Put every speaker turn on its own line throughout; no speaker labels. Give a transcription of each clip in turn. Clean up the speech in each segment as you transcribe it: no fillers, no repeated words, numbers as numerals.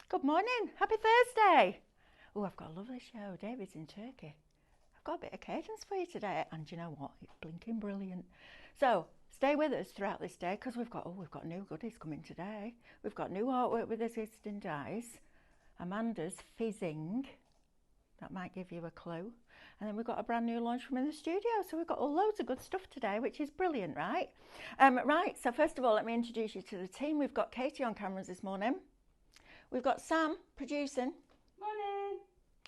Good morning, happy Thursday. Oh, I've got a lovely show. David's in Turkey. I've got a bit of cadence for you today, and you know what? It's blinking brilliant. So stay with us throughout this day because we've got new goodies coming today. We've got new artwork with existing dies. Amanda's fizzing. That might give you a clue. And then we've got a brand new launch from in the studio. So we've got loads of good stuff today, which is brilliant, right? Right, so first of all, let me introduce you to the team. We've got Katie on cameras this morning. We've got Sam producing.
Morning.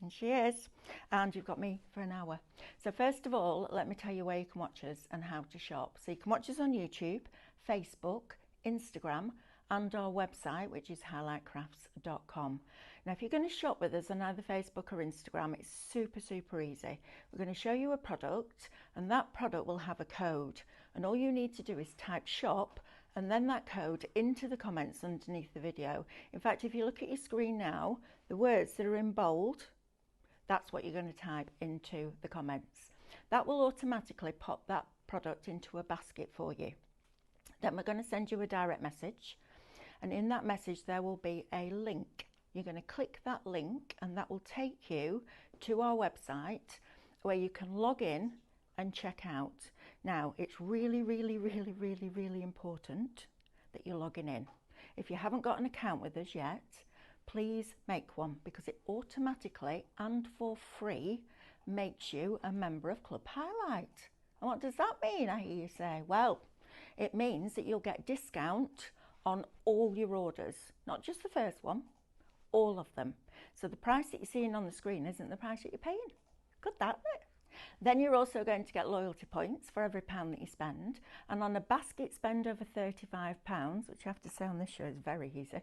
And she is. And you've got me for an hour. So first of all, let me tell you where you can watch us and how to shop. So you can watch us on YouTube, Facebook, Instagram, and our website, which is highlightcrafts.com. Now, if you're going to shop with us on either Facebook or Instagram, it's super, super easy. We're going to show you a product, and that product will have a code. And all you need to do is type shop and then that code into the comments underneath the video. In fact, if you look at your screen now, the words that are in bold, that's what you're going to type into the comments. That will automatically pop that product into a basket for you. Then we're going to send you a direct message, and in that message there will be a link. You're going to click that link and that will take you to our website where you can log in and check out. Now, it's really, really, really, really, really important that you're logging in. If you haven't got an account with us yet, please make one, because it automatically and for free makes you a member of Club Highlight. And what does that mean, I hear you say? Well, it means that you'll get discount on all your orders, not just the first one, all of them. So the price that you're seeing on the screen isn't the price that you're paying. Good, that, isn't it? Then you're also going to get loyalty points for every £1 that you spend. And on a basket spend over £35, which I have to say on this show is very easy,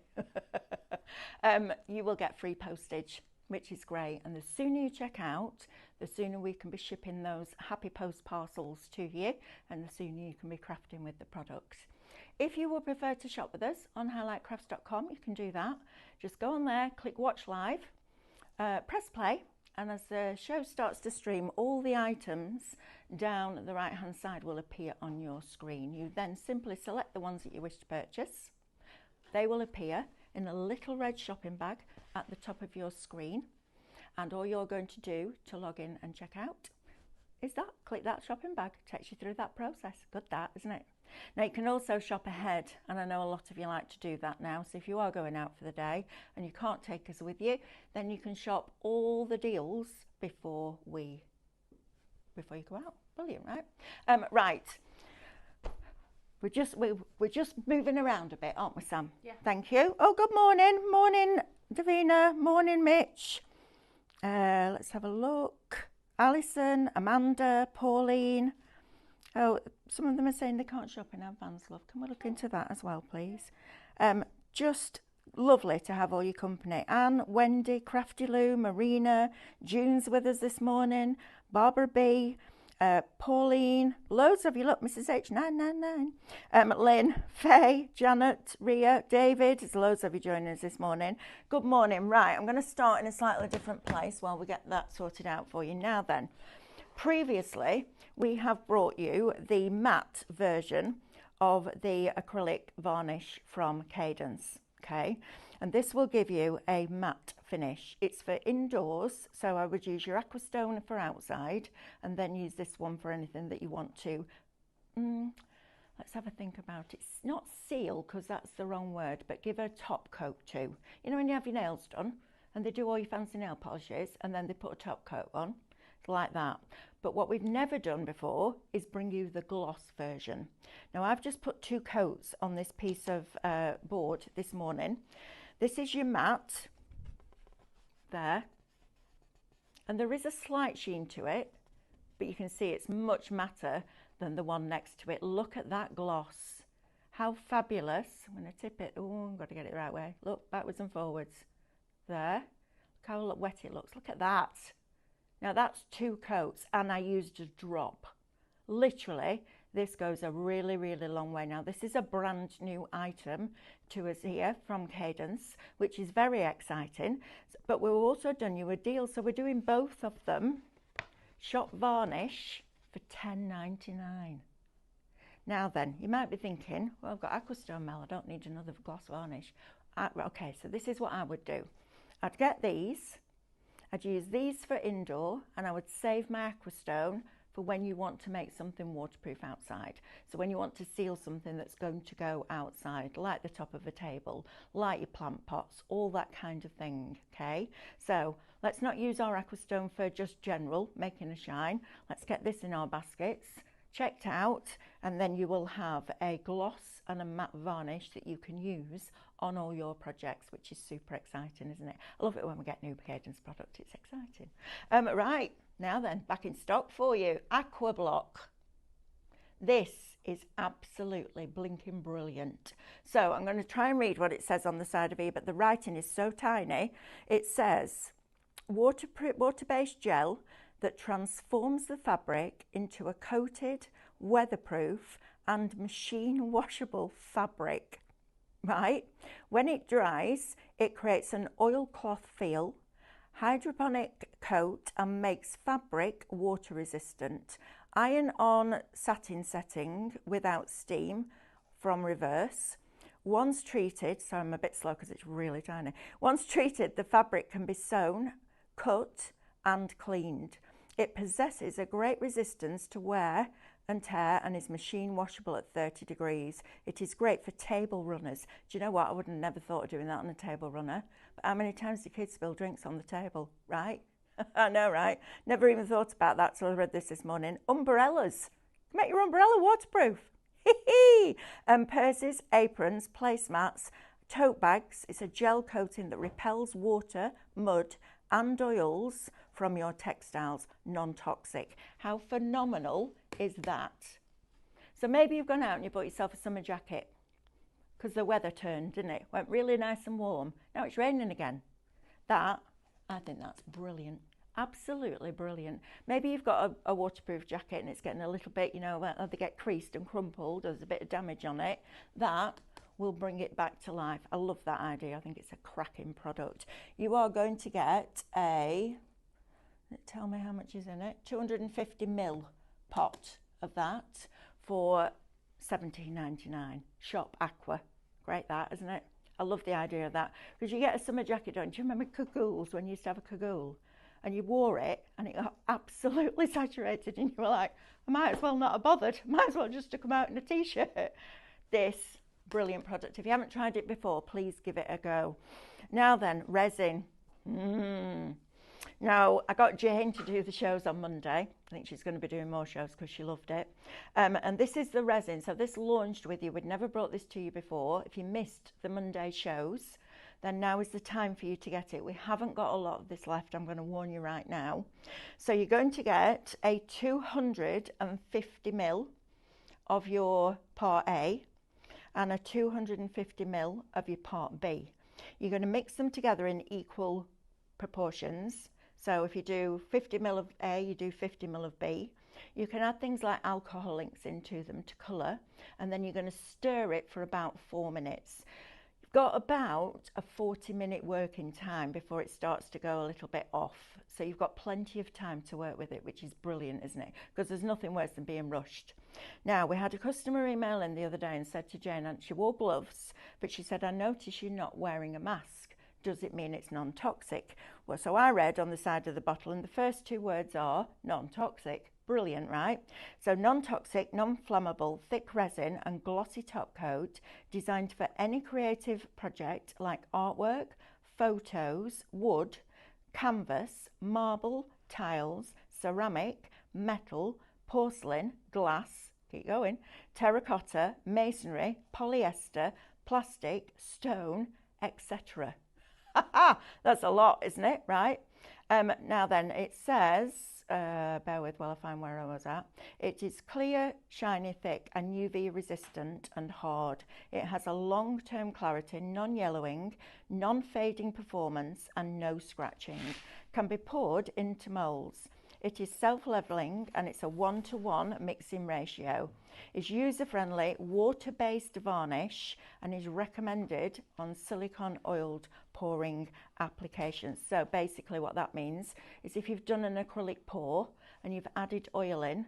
you will get free postage, which is great. And the sooner you check out, the sooner we can be shipping those happy post parcels to you, and the sooner you can be crafting with the products. If you would prefer to shop with us on highlightcrafts.com, you can do that. Just go on there, click watch live, press play, and as the show starts to stream, all the items down the right hand side will appear on your screen. You then simply select the ones that you wish to purchase. They will appear in a little red shopping bag at the top of your screen, and all you're going to do to log in and check out is that. Click that shopping bag. Takes you through that process. Good, that, isn't it? Now, you can also shop ahead, and I know a lot of you like to do that now. So if you are going out for the day and you can't take us with you, then you can shop all the deals before you go out. Brilliant, right? Right. We're just moving around a bit, aren't we, Sam?
Yeah.
Thank you. Oh, good morning. Morning, Davina. Morning, Mitch. Let's have a look. Alison, Amanda, Pauline. Oh, some of them are saying they can't shop in advance, love. Can we look into that as well, please? Just lovely to have all your company. Anne, Wendy, Crafty Lou, Marina, June's with us this morning, Barbara B, Pauline, loads of you, look, Mrs. H999, Lynn, Faye, Janet, Ria, David, there's loads of you joining us this morning. Good morning. Right, I'm going to start in a slightly different place while we get that sorted out for you. Now then, previously, we have brought you the matte version of the acrylic varnish from Cadence, okay? And this will give you a matte finish. It's for indoors, so I would use your Aqua stone for outside, and then use this one for anything that you want to, let's have a think about it. It's not seal, because that's the wrong word, but give a top coat to. You know when you have your nails done, and they do all your fancy nail polishes, and then they put a top coat on? Like that. But what we've never done before is bring you the gloss version. Now, I've just put 2 coats on this piece of board this morning. This is your matte there, and there is a slight sheen to it, but you can see it's much matter than the one next to it. Look at that gloss. How fabulous. I'm going to tip it. Oh, I've got to get it the right way. Look, backwards and forwards. There. Look how wet it looks. Look at that. Now that's 2 coats, and I used a drop. Literally, this goes a really, really long way. Now, this is a brand new item to us here from Cadence, which is very exciting. But we've also done you a deal, so we're doing both of them. Shop varnish for £10.99. Now then, you might be thinking, well, I've got Aqua Stone Mel, I don't need another gloss varnish. okay, so this is what I would do. I'd get these, I'd use these for indoor, and I would save my Aquastone for when you want to make something waterproof outside. So when you want to seal something that's going to go outside, like the top of a table, like your plant pots, all that kind of thing, okay? So let's not use our Aquastone for just general, making a shine. Let's get this in our baskets, checked out, and then you will have a gloss and a matte varnish that you can use on all your projects, which is super exciting, isn't it? I love it when we get new Cadence product, it's exciting. Right, now then, back in stock for you, Aqua Block. This is absolutely blinking brilliant. So I'm going to try and read what it says on the side of here, but the writing is so tiny. It says, water-based gel that transforms the fabric into a coated, weatherproof and machine washable fabric, right? When it dries, it creates an oilcloth feel, hydroponic coat, and makes fabric water resistant. Iron on satin setting without steam from reverse. Once treated, so I'm a bit slow because it's really tiny. Once treated, the fabric can be sewn, cut and cleaned. It possesses a great resistance to wear and tear and is machine washable at 30 degrees. It is great for table runners. Do you know what? I would have never thought of doing that on a table runner. But how many times do kids spill drinks on the table, right? I know, right? Never even thought about that till I read this morning. Umbrellas. Make your umbrella waterproof. Purses, aprons, placemats, tote bags. It's a gel coating that repels water, mud and oils from your textiles, non-toxic. How phenomenal is that? So maybe you've gone out and you bought yourself a summer jacket because the weather turned, didn't it? Went really nice and warm. Now it's raining again. I think that's brilliant. Absolutely brilliant. Maybe you've got a waterproof jacket and it's getting a little bit, you know, they get creased and crumpled, there's a bit of damage on it. That will bring it back to life. I love that idea. I think it's a cracking product. You are going to get tell me how much is in it, 250ml pot of that for $17.99. Shop Aqua. Great that, isn't it? I love the idea of that because you get a summer jacket on. Do you remember cagoules when you used to have a cagoule and you wore it and it got absolutely saturated and you were like, I might as well not have bothered. Might as well just to come out in a t-shirt. This brilliant product. If you haven't tried it before, please give it a go. Now then, resin. Now, I got Jane to do the shows on Monday. I think she's going to be doing more shows because she loved it. And this is the resin. So this launched with you. We'd never brought this to you before. If you missed the Monday shows, then now is the time for you to get it. We haven't got a lot of this left. I'm going to warn you right now. So you're going to get a 250ml of your part A and a 250ml of your part B. You're going to mix them together in equal proportions. So if you do 50ml of A, you do 50ml of B. You can add things like alcohol inks into them to colour, and then you're going to stir it for about 4 minutes. You've got about a 40-minute working time before it starts to go a little bit off. So you've got plenty of time to work with it, which is brilliant, isn't it? Because there's nothing worse than being rushed. Now, we had a customer email in the other day and said to Jane, and she wore gloves, but she said, I notice you're not wearing a mask. Does it mean it's non-toxic? Well, so I read on the side of the bottle, and the first 2 words are non-toxic. Brilliant, right? So non-toxic, non-flammable, thick resin and glossy top coat designed for any creative project like artwork, photos, wood, canvas, marble, tiles, ceramic, metal, porcelain, glass, keep going, terracotta, masonry, polyester, plastic, stone, etc. That's a lot, isn't it? Right? Now then, it says, bear with while I find where I was at. It is clear, shiny, thick and UV resistant and hard. It has a long-term clarity, non-yellowing, non-fading performance and no scratching. Can be poured into moulds. It is self-leveling and it's a 1-to-1 mixing ratio. It's user-friendly, water-based varnish and is recommended on silicone oiled pouring applications. So basically what that means is if you've done an acrylic pour and you've added oil in,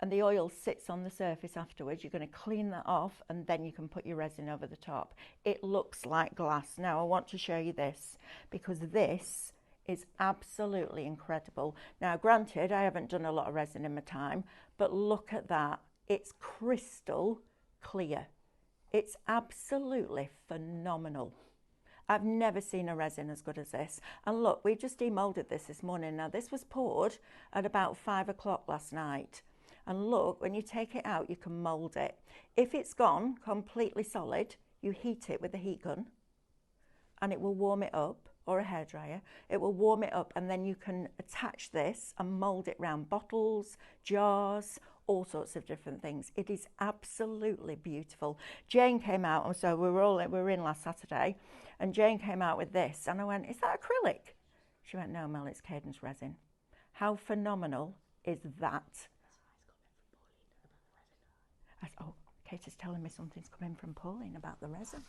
and the oil sits on the surface afterwards. You're going to clean that off and then you can put your resin over the top. It looks like glass. Now I want to show you this because this is absolutely incredible. Now granted, I haven't done a lot of resin in my time, but look at that. It's crystal clear. It's absolutely phenomenal. I've never seen a resin as good as this. And look, we just demolded this morning. Now this was poured at about 5 o'clock last night. And look, when you take it out, you can mould it. If it's gone completely solid, you heat it with a heat gun and it will warm it up, or a hairdryer. It will warm it up and then you can attach this and mould it round bottles, jars, all sorts of different things. It is absolutely beautiful. Jane came out, and so we were in last Saturday, and Jane came out with this and I went, is that acrylic? She went, no Mel, it's Cadence resin. How phenomenal is that? Oh, Kate is telling me something's coming from Pauline about the resin.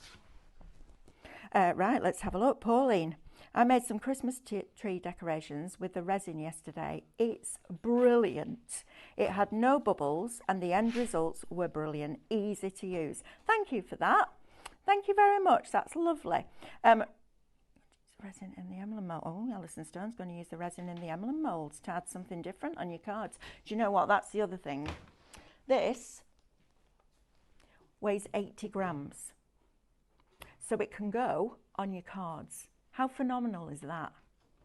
Right, let's have a look. Pauline, I made some Christmas tree decorations with the resin yesterday. It's brilliant. It had no bubbles and the end results were brilliant, easy to use. Thank you for that. Thank you very much. That's lovely. Resin in the emblem mould. Oh, Alison Stone's going to use the resin in the emblem moulds to add something different on your cards. Do you know what? That's the other thing. This weighs 80 grams. So it can go on your cards. How phenomenal is that?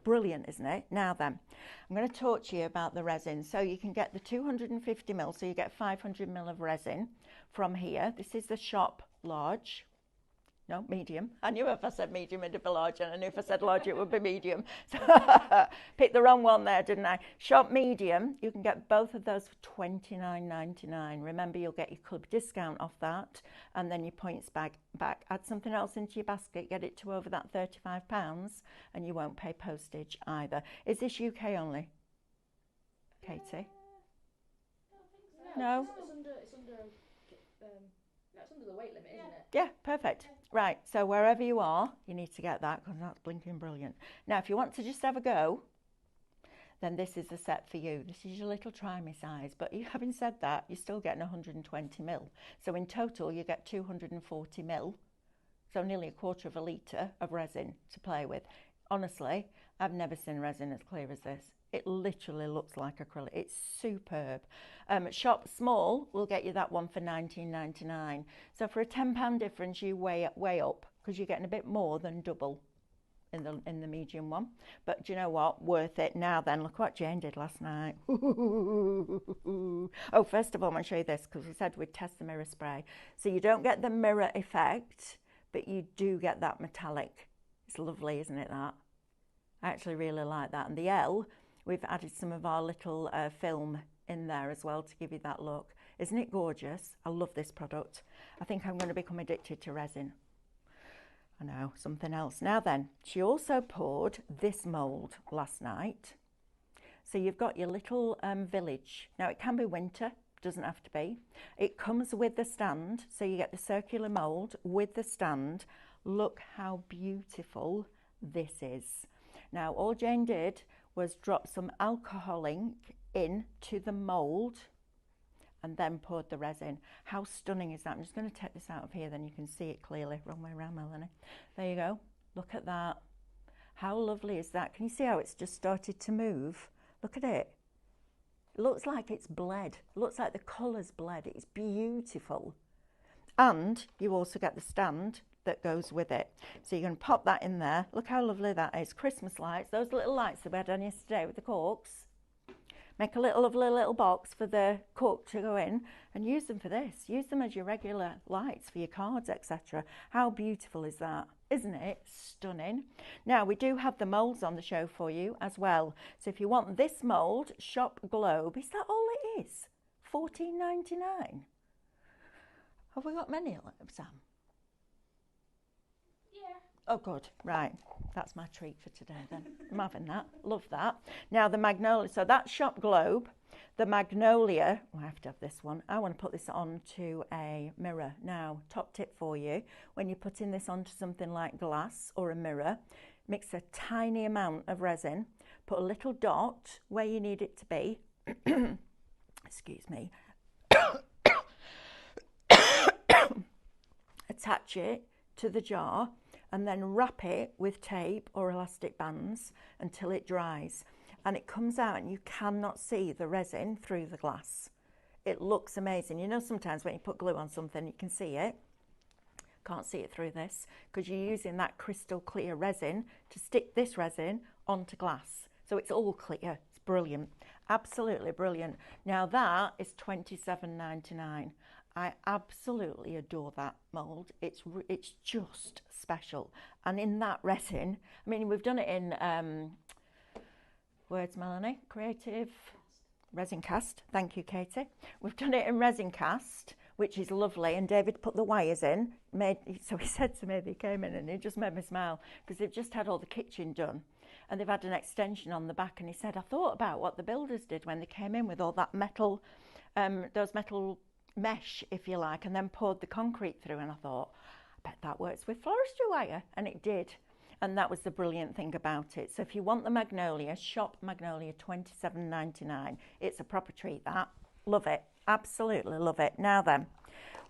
Brilliant, isn't it? Now then, I'm going to talk to you about the resin. So you can get the 250 ml, so you get 500 ml of resin from here. This is the shop large. No, medium. I knew if I said medium it'd be large, and I knew if I said large it would be medium. So picked the wrong one there, didn't I? Shop medium, you can get both of those for $29.99. Remember, you'll get your club discount off that, and then your points back. Add something else into your basket, get it to over that £35, and you won't pay postage either. Is this UK only, Katie? No?
It's under the weight limit, isn't it?
Yeah, perfect. Right, so wherever you are, you need to get that because that's blinking brilliant. Now, if you want to just have a go, then this is the set for you. This is your little try me size, but having said that, you're still getting 120 ml. So in total, you get 240 ml. So nearly a quarter of a litre of resin to play with. Honestly, I've never seen resin as clear as this. It literally looks like acrylic. It's superb. Shop small will get you that one for $19.99. So for a £10 difference, you weigh up because you're getting a bit more than double in the medium one. But do you know what? Worth it. Now then, look what Jane did last night. Oh, first of all, I'm going to show you this because we said we'd test the mirror spray. So you don't get the mirror effect, but you do get that metallic. It's lovely, isn't it, that? I actually really like that. And the L, we've added some of our little film in there as well to give you that look. Isn't it gorgeous? I love this product. I think I'm going to become addicted to resin. I know, something else. Now then, she also poured this mould last night. So you've got your little village. Now it can be winter, doesn't have to be. It comes with the stand, so you get the circular mould with the stand. Look how beautiful this is. Now all Jane did was drop some alcohol ink into the mould and then poured the resin. How stunning is that? I'm just going to take this out of here, then you can see it clearly. Wrong way around, Melanie. There you go. Look at that. How lovely is that? Can you see how it's just started to move? Look at it. It looks like it's bled. It looks like the colour's bled. It's beautiful. And you also get the stand that goes with it. So you're going to pop that in there. Look how lovely that is. Christmas lights, those little lights that we had on yesterday with the corks. Make a lovely little box for the cork to go in and use them for this. Use them as your regular lights for your cards, etc. How beautiful is that? Isn't it stunning? Now we do have the moulds on the show for you as well. So if you want this mould, shop Globe. Is that all it is? $14.99. Have we got many, Sam?
Yeah.
Oh, good. Right. That's my treat for today then. I'm having that. Love that. Now the magnolia. So that's Shop Globe. The magnolia. Oh, I have to have this one. I want to put this onto a mirror. Now, top tip for you. When you're putting this onto something like glass or a mirror, mix a tiny amount of resin. Put a little dot where you need it to be. excuse me, attach it to the jar and then wrap it with tape or elastic bands until it dries. And it comes out and you cannot see the resin through the glass. It looks amazing. You know, sometimes when you put glue on something, you can see it. Can't see it through this because you're using that crystal clear resin to stick this resin onto glass. So it's all clear. It's brilliant. Absolutely brilliant. Now that is $27.99. I absolutely adore that mould. It's just special. And in that resin, I mean, we've done it in, words, Melanie? Creative resin cast. Thank you, Katie. We've done it in resin cast, which is lovely. And David put the wires in. So he said to me, he came in and it just made me smile because they've just had all the kitchen done. And they've had an extension on the back. And he said, I thought about what the builders did when they came in with all that metal, those metal mesh, if you like, and then poured the concrete through. And I thought, I bet that works with forestry wire. And it did. And that was the brilliant thing about it. So if you want the magnolia, shop magnolia, $27.99. It's a proper treat, that. Love it. Absolutely love it. Now then,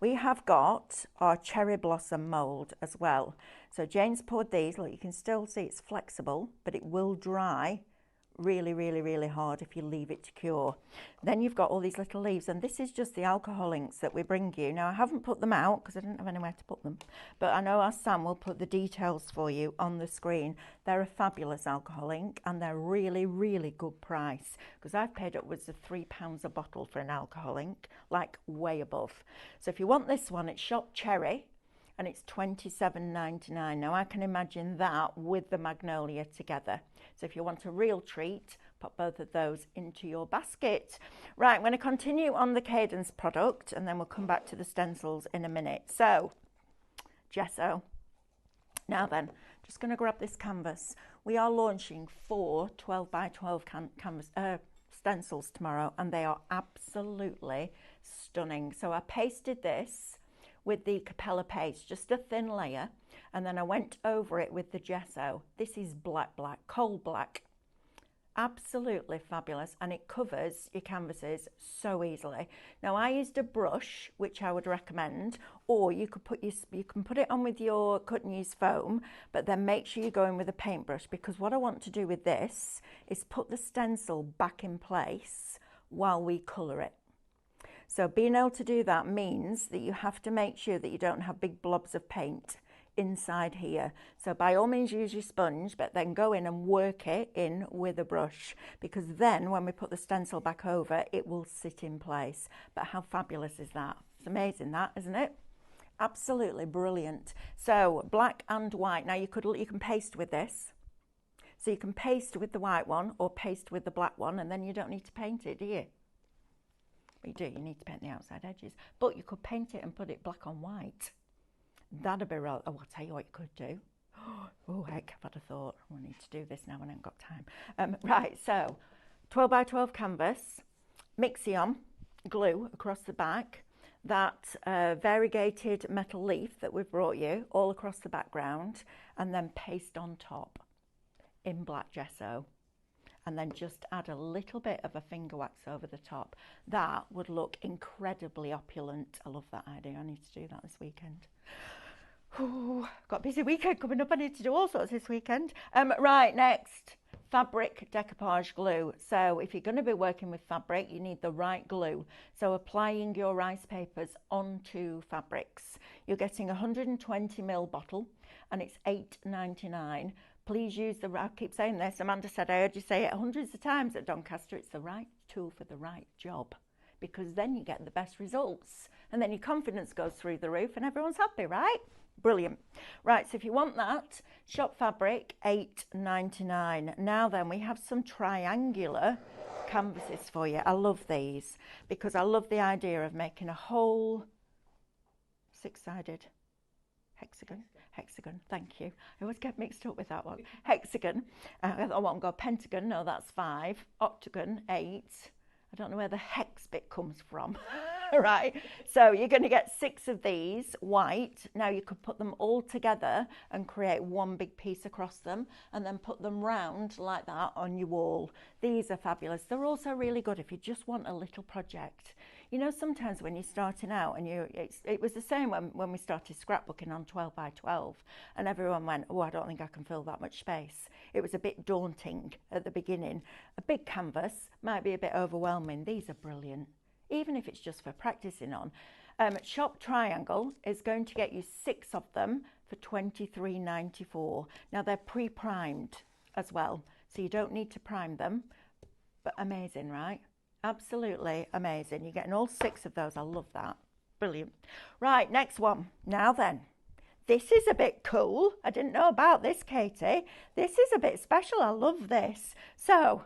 we have got our cherry blossom mould as well. So Jane's poured these. Look, you can still see it's flexible, but it will dry really, really, really hard if you leave it to cure. Then you've got all these little leaves, and this is just the alcohol inks that we bring you. Now, I haven't put them out because I didn't have anywhere to put them, but I know our Sam will put the details for you on the screen. They're a fabulous alcohol ink, and they're really, really good price because I've paid upwards of £3 a bottle for an alcohol ink, like way above. So if you want this one, it's Shop Cherry, and it's $27.99. Now I can imagine that with the magnolia together. So if you want a real treat, pop both of those into your basket. Right, I'm going to continue on the Cadence product and then we'll come back to the stencils in a minute. So, gesso. Now then, just going to grab this canvas. We are launching 4 12 by 12 stencils tomorrow, and they are absolutely stunning. So I pasted this with the Capella paste, just a thin layer, and then I went over it with the gesso. This is black, coal black. Absolutely fabulous, and it covers your canvases so easily. Now I used a brush, which I would recommend, or you can put it on with your cut and use foam, but then make sure you go in with a paintbrush, because what I want to do with this is put the stencil back in place while we colour it. So being able to do that means that you have to make sure that you don't have big blobs of paint inside here. So by all means use your sponge, but then go in and work it in with a brush, because then when we put the stencil back over, it will sit in place. But how fabulous is that? It's amazing, that, isn't it? Absolutely brilliant. So black and white. Now you can paste with this. So you can paste with the white one or paste with the black one, and then you don't need to paint it, do you? You do, you need to paint the outside edges, but you could paint it and put it black on white. That'd be real. Oh, I'll tell you what you could do. Oh, heck, I've had a thought. I need to do this now and I haven't got time. Right, so 12 by 12 canvas, Mixion glue across the back, that variegated metal leaf that we've brought you all across the background, and then paste on top in black gesso. And then just add a little bit of a finger wax over the top. That would look incredibly opulent. I love that idea. I need to do that this weekend. Ooh, got a busy weekend coming up. I need to do all sorts this weekend. Right, next, fabric decoupage glue. So if you're going to be working with fabric, you need the right glue. So applying your rice papers onto fabrics. You're getting a 120ml bottle, and it's $8.99. Please use I keep saying this, Amanda said I heard you say it hundreds of times at Doncaster, it's the right tool for the right job, because then you get the best results and then your confidence goes through the roof and everyone's happy, right? Brilliant. Right, so if you want that, shop fabric, $8.99. Now then, we have some triangular canvases for you. I love these because I love the idea of making a whole six-sided hexagon, thank you. I always get mixed up with that one. Hexagon. I want to go pentagon, no, that's 5. Octagon, 8. I don't know where the hex bit comes from. Right, so you're going to get 6 of these white. Now you could put them all together and create one big piece across them and then put them round like that on your wall. These are fabulous. They're also really good if you just want a little project. You know, sometimes when you're starting out and it was the same when we started scrapbooking on 12 by 12 and everyone went, oh, I don't think I can fill that much space. It was a bit daunting at the beginning. A big canvas might be a bit overwhelming. These are brilliant, even if it's just for practicing on. Shop Triangle is going to get you 6 of them for $23.94. Now they're pre-primed as well, so you don't need to prime them, but amazing, right? Absolutely amazing. You're getting all 6 of those. I love that. Brilliant. Right, next one. Now then, this is a bit cool. I didn't know about this, Katie. This is a bit special. I love this. So,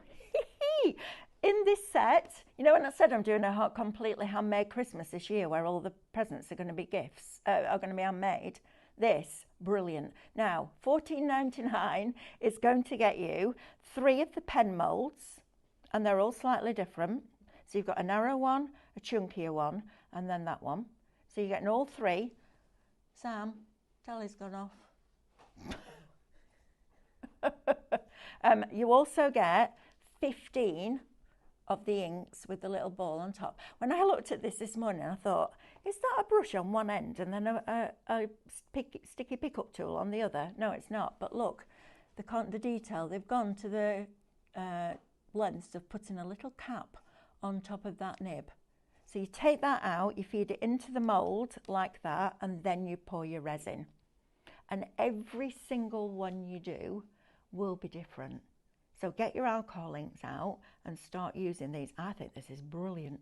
in this set, you know when I said I'm doing a completely handmade Christmas this year where all the presents are going to be gifts, are going to be handmade? This, brilliant. Now, $14.99 is going to get you 3 of the pen molds, and they're all slightly different. So you've got a narrow one, a chunkier one, and then that one. So you're getting all 3. Sam, tally's gone off. You also get 15 of the inks with the little ball on top. When I looked at this morning, I thought, is that a brush on one end and then a sticky pickup tool on the other? No, it's not. But look, the detail, they've gone to the lengths of putting a little cap on top of that nib. So you take that out, you feed it into the mould like that, and then you pour your resin. And every single one you do will be different. So get your alcohol inks out and start using these. I think this is brilliant.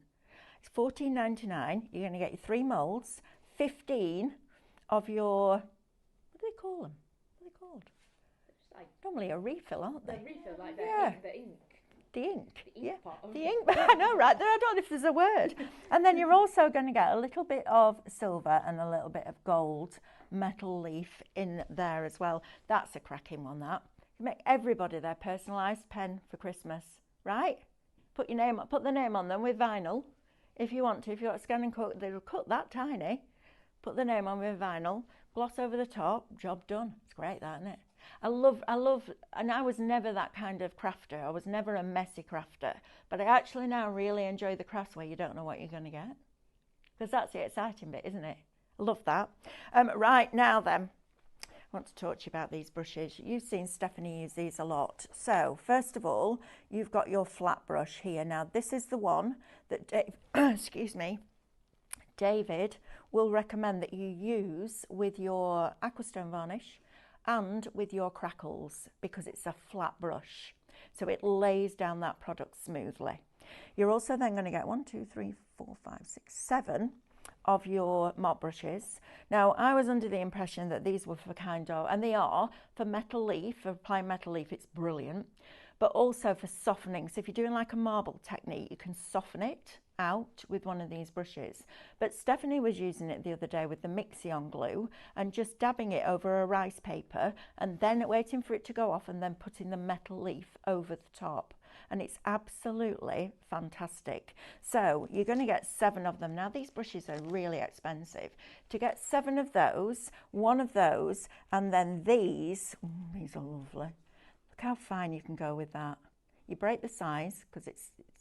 It's $14.99. You're going to get your 3 moulds, 15 of your, what do they call them? What are they called? Like, normally a refill, aren't they?
The refill, like the ink.
The ink.
The ink pot.
The ink. I know, right? I don't know if there's a word. And then you're also going to get a little bit of silver and a little bit of gold metal leaf in there as well. That's a cracking one, that. You make everybody their personalised pen for Christmas, right? Put your name, put the name on them with vinyl if you want to. If you want to scan and cut, they'll cut that tiny. Put the name on with vinyl, gloss over the top, job done. It's great, that, isn't it? I love, and I was never that kind of crafter. I was never a messy crafter, but I actually now really enjoy the crafts where you don't know what you're going to get, because that's the exciting bit, isn't it? I love that. Right, now then, I want to talk to you about these brushes. You've seen Stephanie use these a lot. So first of all, you've got your flat brush here. Now this is the one that excuse me, David will recommend that you use with your Aqua stone varnish and with your crackles, because it's a flat brush, so it lays down that product smoothly. You're also then going to get 1, 2, 3, 4, 5, 6, 7 of your mop brushes. Now, I was under the impression that these were for kind of, and they are, for metal leaf, for applying metal leaf, it's brilliant, but also for softening. So if you're doing like a marble technique, you can soften it out with one of these brushes. But Stephanie was using it the other day with the Mixi-on glue and just dabbing it over a rice paper and then waiting for it to go off and then putting the metal leaf over the top. And it's absolutely fantastic. So you're going to get 7 of them. Now these brushes are really expensive. To get 7 of those, 1 of those, and then these are lovely. Look how fine you can go with that. You break the size, because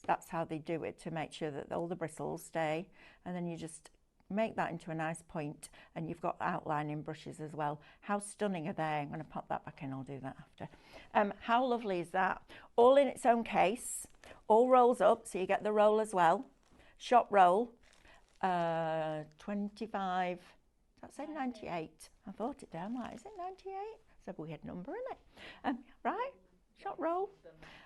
that's how they do it, to make sure that all the bristles stay, and then you just make that into a nice point, and you've got outlining brushes as well. How stunning are they? I'm going to pop that back in, I'll do that after. How lovely is that? All in its own case, all rolls up, so you get the roll as well. Shop roll, 25, that's it, 98. I thought it down, like, is it 98? It's a weird number, isn't it? Right, shop roll.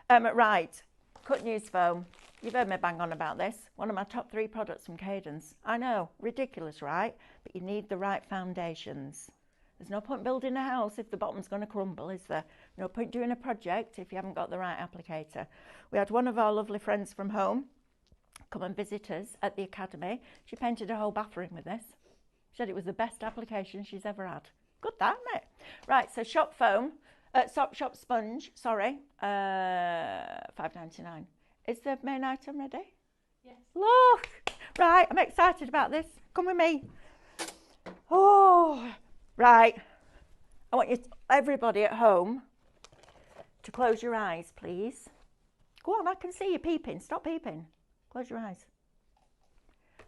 Right, cut news foam. You've heard me bang on about this. One of my top 3 products from Cadence. I know, ridiculous, right? But you need the right foundations. There's no point building a house if the bottom's going to crumble, is there? No point doing a project if you haven't got the right applicator. We had one of our lovely friends from home come and visit us at the academy. She painted a whole bathroom with this. She said it was the best application she's ever had. Good that, isn't it? Right, so shop foam. Shop sponge, sorry, $5.99. Is the main item ready?
Yes.
Look! Right, I'm excited about this. Come with me. Oh, right. I want you, everybody at home, to close your eyes, please. Go on, I can see you peeping. Stop peeping. Close your eyes.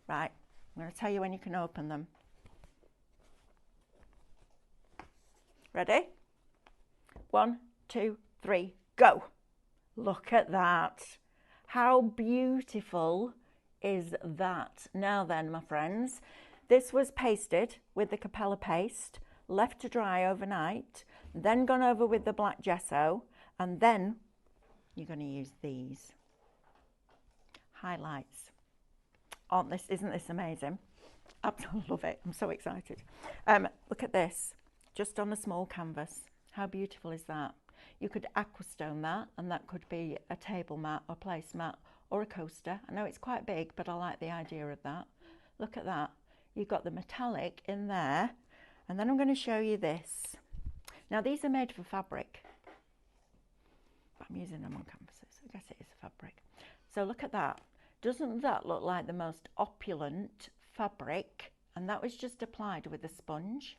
Right, I'm going to tell you when you can open them. Ready? 1, 2, 3, go. Look at that. How beautiful is that? Now then, my friends, this was pasted with the Capella paste, left to dry overnight, then gone over with the black gesso, and then you're going to use these highlights. Isn't this amazing? Absolutely love it. I'm so excited. Look at this, just on a small canvas. How beautiful is that? You could aqua stone that, and that could be a table mat or placemat or a coaster. I know it's quite big, but I like the idea of that. Look at that. You've got the metallic in there, and then I'm going to show you this. Now these are made for fabric, but I'm using them on canvases. I guess it is fabric. So look at that. Doesn't that look like the most opulent fabric? And that was just applied with a sponge.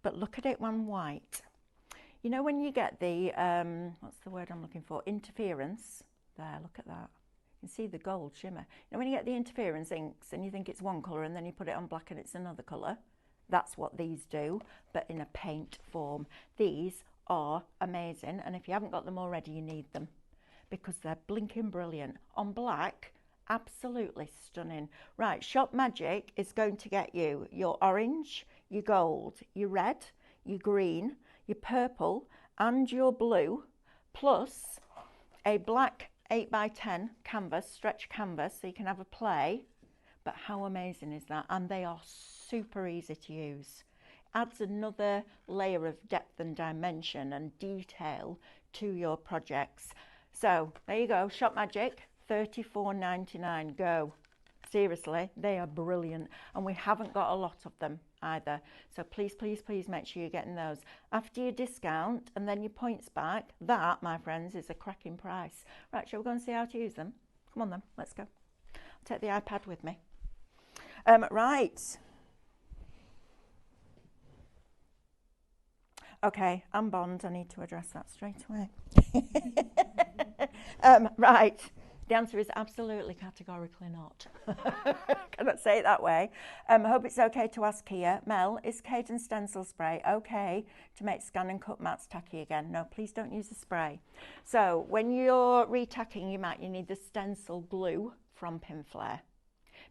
But look at it when white. You know when you get the, what's the word I'm looking for? Interference. There, look at that. You can see the gold shimmer. You know when you get the interference inks and you think it's one colour and then you put it on black and it's another colour? That's what these do, but in a paint form. These are amazing, and if you haven't got them already, you need them because they're blinking brilliant. On black, absolutely stunning. Right, Shop Magic is going to get you your orange, your gold, your red, your green, your purple and your blue, plus a black 8x10 canvas, stretch canvas, so you can have a play. But how amazing is that? And they are super easy to use. Adds another layer of depth and dimension and detail to your projects. So there you go, Shop Magic, $34.99. Go. Seriously, they are brilliant, and we haven't got a lot of them either. So please, please, please make sure you're getting those after your discount and then your points back. That, my friends, is a cracking price. Right, shall we go and see how to use them? Come on then, let's go. I'll take the iPad with me. Right. Okay, I'm Bond. I need to address that straight away. Right. The answer is absolutely categorically not. Can I say it that way? I hope it's okay to ask here. Mel, is Cadence stencil spray okay to make scan and cut mats tacky again? No, please don't use the spray. So when you're retacking your mat, you need the stencil glue from Pinflare,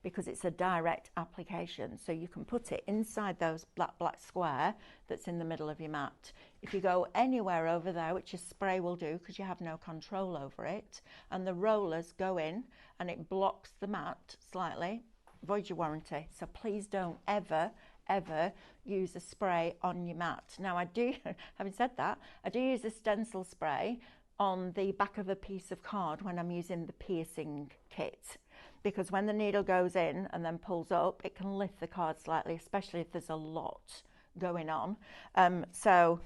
because it's a direct application. So you can put it inside those black square that's in the middle of your mat. If you go anywhere over there, which a spray will do because you have no control over it, and the rollers go in and it blocks the mat slightly, void your warranty. So please don't ever use a spray on your mat. Now I do, having said that, I do use a stencil spray on the back of a piece of card when I'm using the piercing kit, because when the needle goes in and then pulls up, it can lift the card slightly, especially if there's a lot going on. So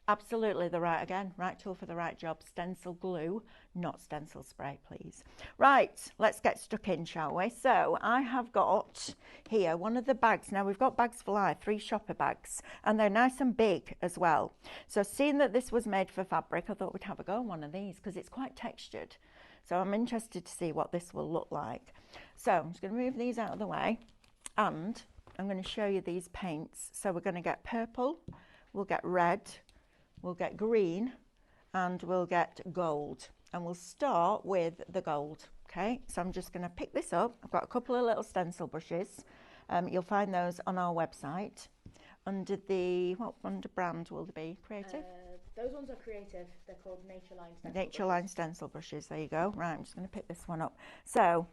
absolutely the right tool for the right job. Stencil glue, not stencil spray, please. Right, let's get stuck in, shall we? So I have got here one of the bags. Now we've got bags for life, 3 shopper bags, and they're nice and big as well. So seeing that this was made for fabric, I thought we'd have a go on one of these because it's quite textured. So I'm interested to see what this will look like. So I'm just going to move these out of the way, and I'm going to show you these paints. So we're going to get purple, we'll get red, we'll get green, and we'll get gold. And we'll start with the gold. Okay, so I'm just going to pick this up. I've got a couple of little stencil brushes. You'll find those on our website. Under the, what under brand will they be? Creative?
Those ones are creative. They're called Nature Line stencil
Nature Line stencil brushes. There you go. Right, I'm just going to pick this one up. So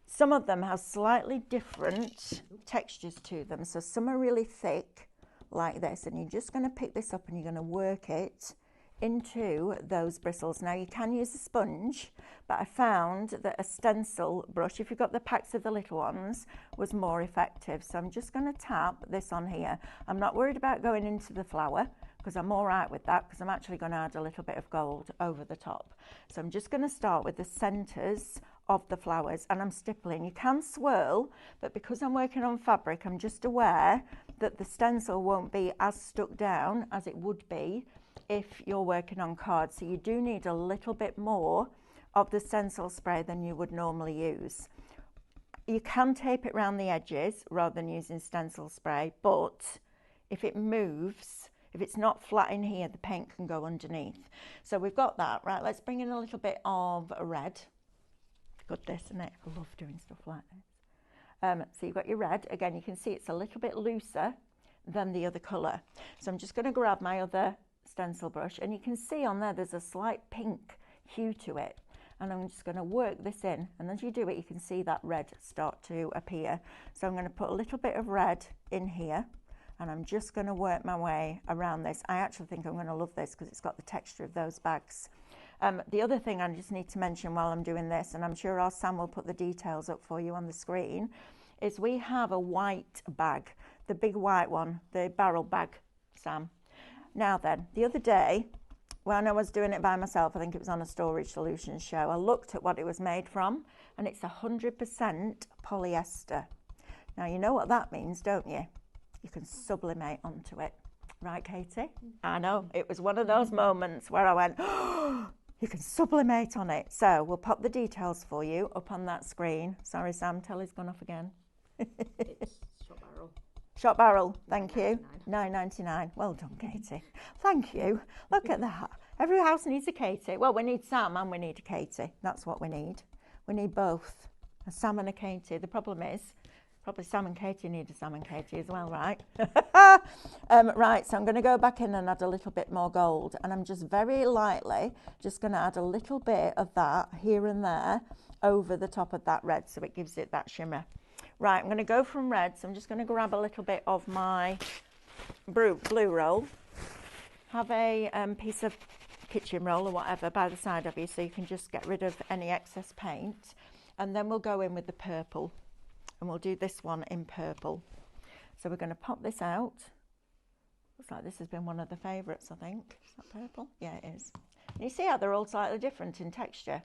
some of them have slightly different textures to them. So some are really thick like this, and you're just going to pick this up and you're going to work it into those bristles. Now you can use a sponge, but I found that a stencil brush, if you've got the packs of the little ones, was more effective. So I'm just going to tap this on here. I'm not worried about going into the flower because I'm all right with that, because I'm actually going to add a little bit of gold over the top. So I'm just going to start with the centres of the flowers, and I'm stippling. You can swirl, but because I'm working on fabric, I'm just aware that the stencil won't be as stuck down as it would be if you're working on card. So you do need a little bit more of the stencil spray than you would normally use. You can tape it around the edges rather than using stencil spray, but if it moves, if it's not flat in here, the paint can go underneath. So we've got that, right? Let's bring in a little bit of red. Good, this, isn't it? I love doing stuff like this. So you've got your red. Again, you can see it's a little bit looser than the other colour. So I'm just going to grab my other stencil brush, and you can see on there there's a slight pink hue to it. And I'm just going to work this in, and as you do it, you can see that red start to appear. So I'm going to put a little bit of red in here, and I'm just going to work my way around this. I actually think I'm going to love this because it's got the texture of those bags. The other thing I just need to mention while I'm doing this, and I'm sure our Sam will put the details up for you on the screen, is we have a white bag, the big white one, the barrel bag, Sam. Now then, the other day, when I was doing it by myself, I think it was on a Storage Solutions show, I looked at what it was made from, and it's 100% polyester. Now, you know what that means, don't you? You can sublimate onto it. Right, Katie? I know, it was one of those moments where I went, oh, you can sublimate on it. So we'll pop the details for you up on that screen. Sorry, Sam, telly's gone off again.
It's shot barrel.
Shot barrel, thank you. $9.99. Well done, Katie. Thank you. Look at that. Every house needs a Katie. Well, we need Sam and we need a Katie. That's what we need. We need both, a Sam and a Katie. The problem is, probably Sam and Katie need a Sam and Katie as well, right? Right, so I'm going to go back in and add a little bit more gold. And I'm just very lightly just going to add a little bit of that here and there over the top of that red, so it gives it that shimmer. Right, I'm going to go from red, so I'm just going to grab a little bit of my blue roll. Have a piece of kitchen roll or whatever by the side of you, so you can just get rid of any excess paint. And then we'll go in with the purple, and we'll do this one in purple. So we're going to pop this out. Looks like this has been one of the favourites, I think. Is that purple? Yeah, it is. And you see how they're all slightly different in texture.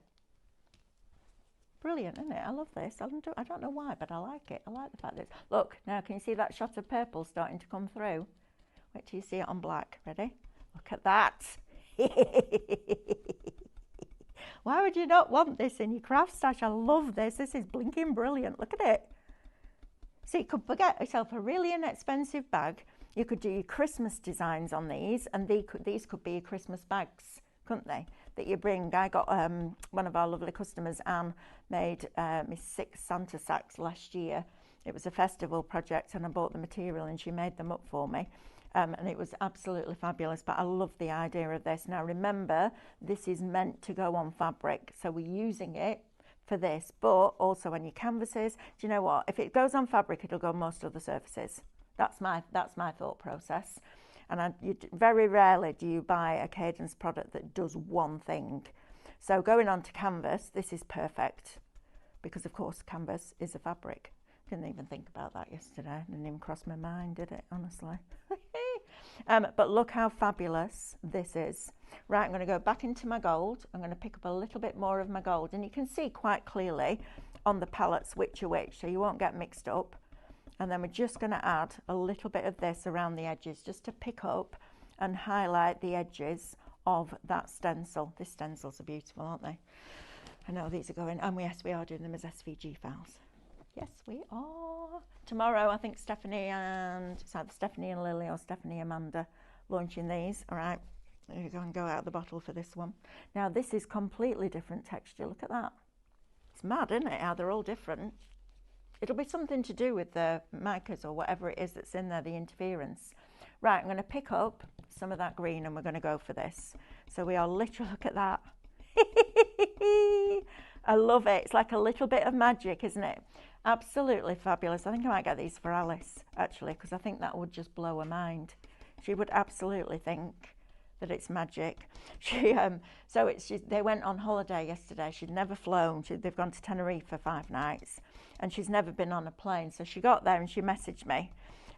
Brilliant, isn't it? I love this. I don't know why, but I like it. I like the fact that look, now can you see that shot of purple starting to come through? Wait till you see it on black. Ready? Look at that. Why would you not want this in your craft stash? I love this. This is blinking brilliant. Look at it. So you could get yourself a really inexpensive bag. You could do your Christmas designs on these, and these could be your Christmas bags, couldn't they? That you bring. I got one of our lovely customers, Anne, made me 6 Santa sacks last year. It was a festival project, and I bought the material and she made them up for me. And it was absolutely fabulous, but I love the idea of this. Now remember, this is meant to go on fabric, so we're using it for this, but also on your canvases. Do you know what? If it goes on fabric, it'll go on most other surfaces. That's my thought process. And very rarely do you buy a Cadence product that does one thing. So going on to canvas, this is perfect, because of course canvas is a fabric. Didn't even think about that yesterday. Didn't even cross my mind, did it, honestly? But look how fabulous this is. Right, I'm going to go back into my gold. I'm going to pick up a little bit more of my gold, and you can see quite clearly on the palettes which are which, so you won't get mixed up. And then we're just going to add a little bit of this around the edges, just to pick up and highlight the edges of that stencil. These stencils are beautiful, aren't they? I know these are going, and yes, we are doing them as SVG files. Yes, we are. Tomorrow, I think Stephanie and, it's either Stephanie and Lily or Stephanie and Amanda launching these. All right, there you go, and go out of the bottle for this one. Now, this is completely different texture. Look at that. It's mad, isn't it, how they're all different. It'll be something to do with the micas or whatever it is that's in there, the interference. Right, I'm going to pick up some of that green and we're going to go for this. So we are literally, look at that. I love it. It's like a little bit of magic, isn't it? Absolutely fabulous. I think I might get these for Alice, actually, because I think that would just blow her mind. She would absolutely think that it's magic. They went on holiday yesterday. She'd never flown. They've gone to Tenerife for 5 nights, and she's never been on a plane. So she got there and she messaged me,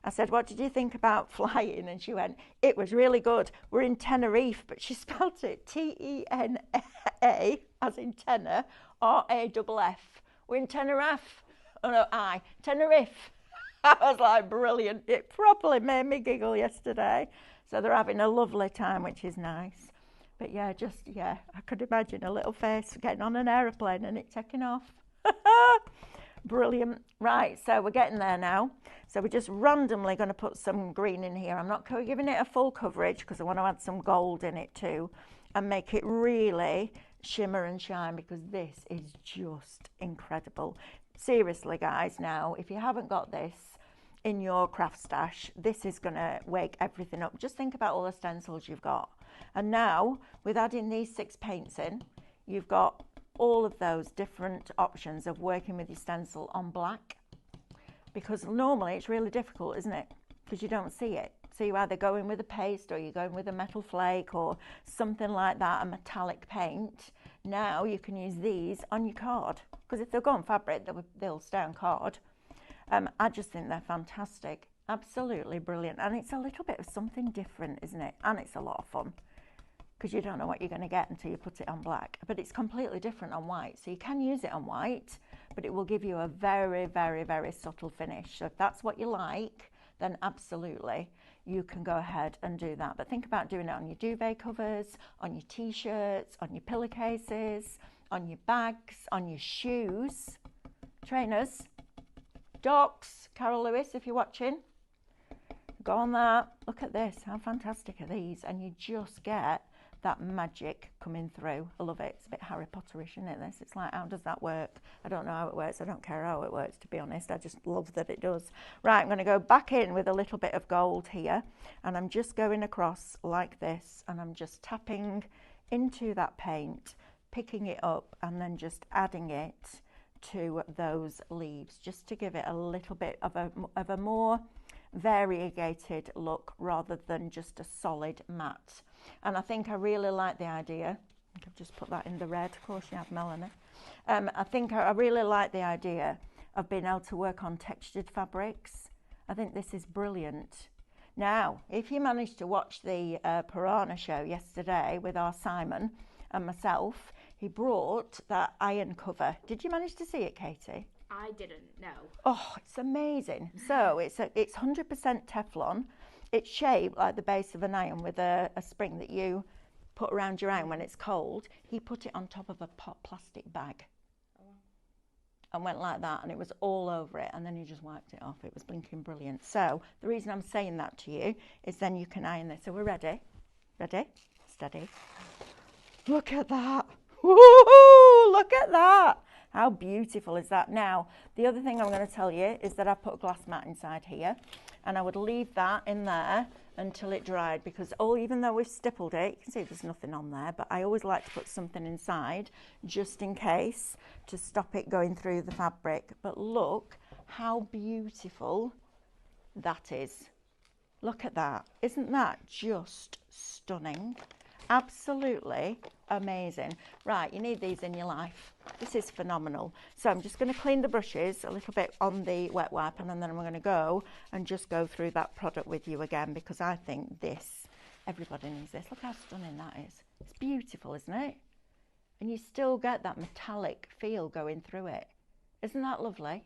I said, what did you think about flying? And she went, it was really good. We're in Tenerife, but she spelled it T-E-N-A, as in tenor, R-A-F-F. We're in Tenerife. Oh no, Tenerife. I was like, brilliant. It properly made me giggle yesterday. So they're having a lovely time, which is nice. But yeah, I could imagine a little face getting on an aeroplane and it taking off. Brilliant. Right, so we're getting there now. So we're just randomly going to put some green in here. I'm not giving it a full coverage because I want to add some gold in it too and make it really shimmer and shine, because this is just incredible. Seriously, guys, now, if you haven't got this in your craft stash, this is going to wake everything up. Just think about all the stencils you've got. And now, with adding these 6 paints in, you've got all of those different options of working with your stencil on black, because normally it's really difficult, isn't it? Because you don't see it. So you either go in with a paste or you're going with a metal flake or something like that, a metallic paint. Now you can use these on your card, because if they're gone fabric, they'll stay on card. I just think they're fantastic. Absolutely brilliant. And it's a little bit of something different, isn't it? And it's a lot of fun, because you don't know what you're going to get until you put it on black. But it's completely different on white. So you can use it on white, but it will give you a very, very, very subtle finish. So if that's what you like, then absolutely you can go ahead and do that. But think about doing it on your duvet covers, on your t-shirts, on your pillowcases, on your bags, on your shoes, trainers, Docs, Carol Lewis, if you're watching, go on that. Look at this. How fantastic are these? And you just get that magic coming through. I love it. It's a bit Harry Potterish, isn't it, this? It's like, how does that work? I don't know how it works. I don't care how it works, to be honest. I just love that it does. Right, I'm going to go back in with a little bit of gold here, and I'm just going across like this, and I'm just tapping into that paint, picking it up, and then just adding it to those leaves, just to give it a little bit of a more variegated look rather than just a solid matte. And I think I really like the idea. I think I've just put that in the red. Of course you have, Melanie. I think I really like the idea of being able to work on textured fabrics. I think this is brilliant. Now, if you managed to watch the Piranha show yesterday with our Simon and myself, he brought that iron cover. Did you manage to see it, Katie?
I didn't, no.
Oh, it's amazing. So it's 100% Teflon. It's shaped like the base of an iron with a spring that you put around your iron when it's cold. He put it on top of a plastic bag and went like that, and it was all over it, and then he just wiped it off. It was blinking brilliant. So the reason I'm saying that to you is then you can iron this. So we're ready. Ready? Steady. Look at that. Woo-hoo! Look at that. How beautiful is that? Now, the other thing I'm going to tell you is that I put a glass mat inside here, and I would leave that in there until it dried, because even though we've stippled it, you can see there's nothing on there, but I always like to put something inside just in case, to stop it going through the fabric. But look how beautiful that is. Look at that. Isn't that just stunning? Absolutely amazing. Right, you need these in your life. This is phenomenal. So I'm just going to clean the brushes a little bit on the wet wipe, and then I'm going to go and just go through that product with you again, because I think everybody needs this. Look how stunning that is. It's beautiful, isn't it? And you still get that metallic feel going through it. Isn't that lovely?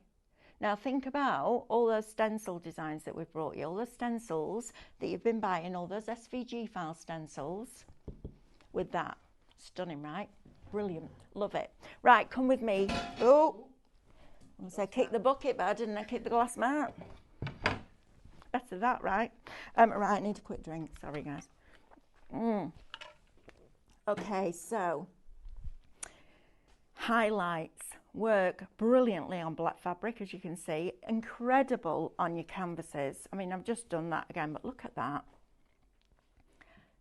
Now think about all those stencil designs that we've brought you, all the stencils that you've been buying, all those SVG file stencils with that. Stunning, right? Brilliant. Love it. Right, come with me. Oh, I said kick the bucket, but I didn't kick the glass mat. Better that, right? Right, I need a quick drink. Sorry, guys. Okay, so highlights work brilliantly on black fabric, as you can see. Incredible on your canvases. I mean, I've just done that again, but look at that.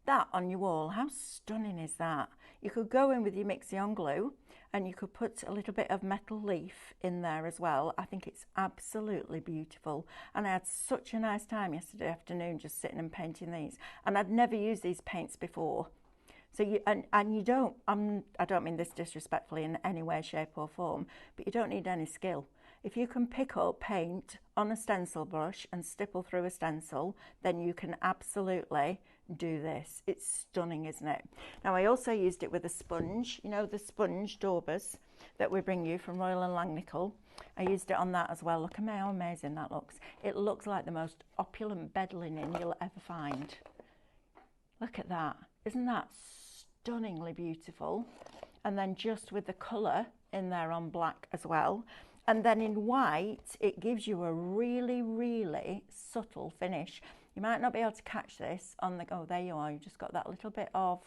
That on your wall, how stunning is that? You could go in with your Mixi-On glue, and you could put a little bit of metal leaf in there as well. I think it's absolutely beautiful, and I had such a nice time yesterday afternoon just sitting and painting these, and I'd never used these paints before. So you don't, I don't mean this disrespectfully in any way, shape or form, but you don't need any skill. If you can pick up paint on a stencil brush and stipple through a stencil, then you can absolutely do this. It's stunning, isn't it? Now, I also used it with a sponge, you know, the sponge daubers that we bring you from Royal and Langnickel. I used it on that as well. Look at how amazing that looks. It looks like the most opulent bed linen you'll ever find. Look at that. Isn't that stunningly beautiful? And then just with the colour in there on black as well. And then in white, it gives you a really, really subtle finish. You might not be able to catch this on the, oh, there you are. You've just got that little bit of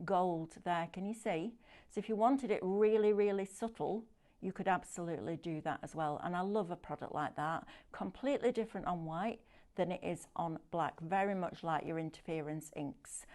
gold there. Can you see? So if you wanted it really, really subtle, you could absolutely do that as well. And I love a product like that. Completely different on white than it is on black. Very much like your interference inks.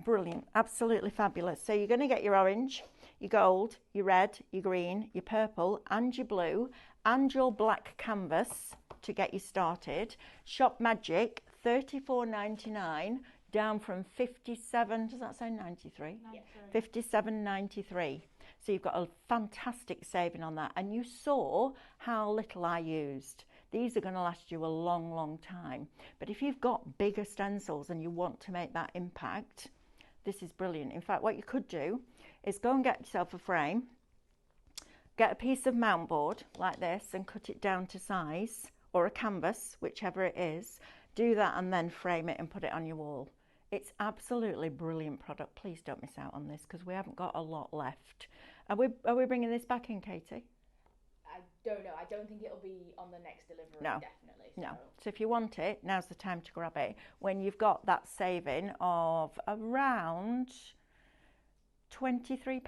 Brilliant, absolutely fabulous. So you're going to get your orange, your gold, your red, your green, your purple and your blue and your black canvas to get you started. Shop Magic, $34.99 down from $57, does that say 93?
Yeah,
$57.93. So you've got a fantastic saving on that. And you saw how little I used. These are going to last you a long, long time. But if you've got bigger stencils and you want to make that impact, this is brilliant. In fact, what you could do is go and get yourself a frame, get a piece of mount board like this and cut it down to size, or a canvas, whichever it is. Do that and then frame it and put it on your wall. It's absolutely brilliant product. Please don't miss out on this because we haven't got a lot left. Are we bringing this back in, Katie?
I don't know. I don't think it'll be on the next delivery.
No.
Definitely.
No. So if you want it, now's the time to grab it. When you've got that saving of around £23,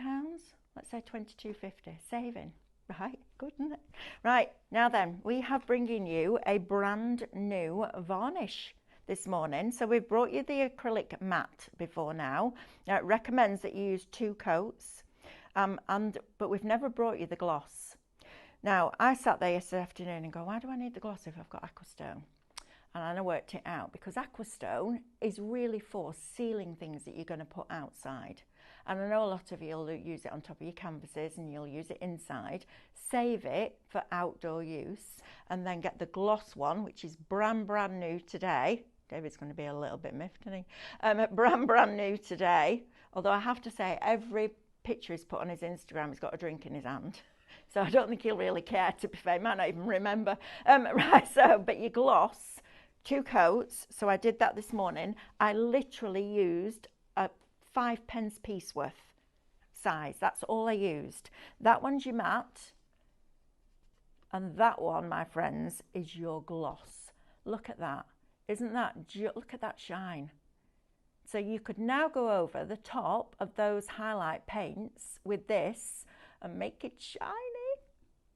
let's say £22.50 saving. Right, good, isn't it? Right, now then, we have bringing you a brand new varnish this morning. So we've brought you the acrylic matte before now. Now it recommends that you use 2 coats, but we've never brought you the gloss. Now, I sat there yesterday afternoon and go, why do I need the gloss if I've got Aquastone? And I worked it out because Aquastone is really for sealing things that you're going to put outside. And I know a lot of you will use it on top of your canvases and you'll use it inside. Save it for outdoor use and then get the gloss one, which is brand new today. David's going to be a little bit miffed, isn't he? Brand new today. Although I have to say, every picture he's put on his Instagram, he's got a drink in his hand. So I don't think he'll really care, to be fair. He might not even remember. Right, so, but your gloss, 2 coats. So I did that this morning. I literally used a 5p piece worth size. That's all I used. That one's your matte. And that one, my friends, is your gloss. Look at that. Isn't that, look at that shine. So you could now go over the top of those highlight paints with this and make it shiny.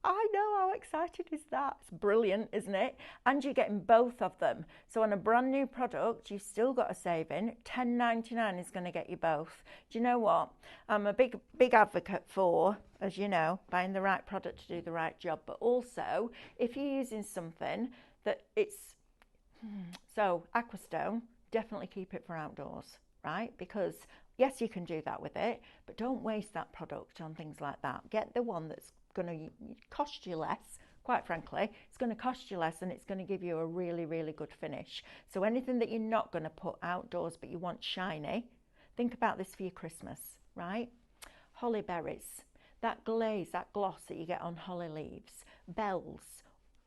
I know, how excited is that? It's brilliant, isn't it? And you're getting both of them. So on a brand new product, you've still got a saving. $10.99 is going to get you both. Do you know what? I'm a big advocate for, as you know, buying the right product to do the right job. But also, if you're using something that it's, so Aquastone, definitely keep it for outdoors, right? Because yes, you can do that with it, but don't waste that product on things like that. Get the one that's going to cost you less. Quite frankly, it's going to cost you less and it's going to give you a really, really good finish. So anything that you're not going to put outdoors but you want shiny, think about this for your Christmas, right? Holly berries, that glaze, that gloss that you get on holly leaves, bells,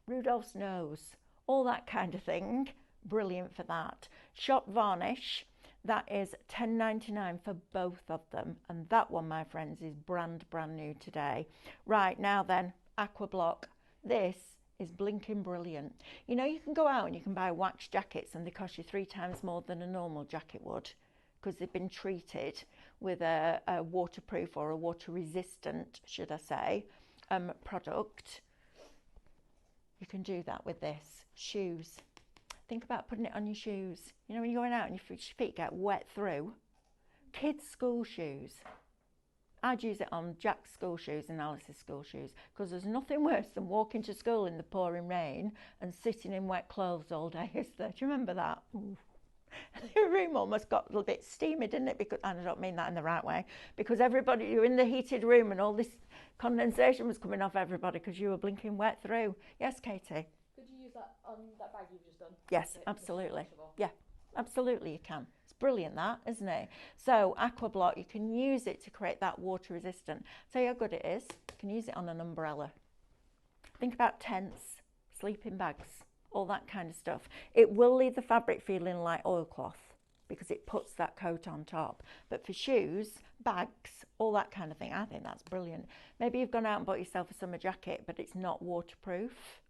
Rudolph's nose, all that kind of thing. Brilliant for that. Shop varnish, that is $10.99 for both of them. And that one, my friends, is brand new today. Right, now then, Aqua block. This is blinking brilliant. You know, you can go out and you can buy wax jackets and they cost you 3 times more than a normal jacket would because they've been treated with a waterproof or a water resistant, should I say, product. You can do that with this. Shoes. Think about putting it on your shoes. You know, when you're going out and your feet get wet through. Kids' school shoes. I'd use it on Jack's school shoes and Alice's school shoes because there's nothing worse than walking to school in the pouring rain and sitting in wet clothes all day, is there? Do you remember that? Ooh. The room almost got a little bit steamy, didn't it? Because, and I don't mean that in the right way, because everybody, you're in the heated room and all this Condensation was coming off everybody because you were blinking wet through. Yes, Katie?
Could you use that on that bag you've just done?
Yes, absolutely. Yeah, absolutely you can. It's brilliant that, isn't it? So Aqua Block, you can use it to create that water resistant. Tell you how good it is. You can use it on an umbrella. Think about tents, sleeping bags, all that kind of stuff. It will leave the fabric feeling like oilcloth because it puts that coat on top. But for shoes, bags, all that kind of thing, I think that's brilliant. Maybe you've gone out and bought yourself a summer jacket, but it's not waterproof.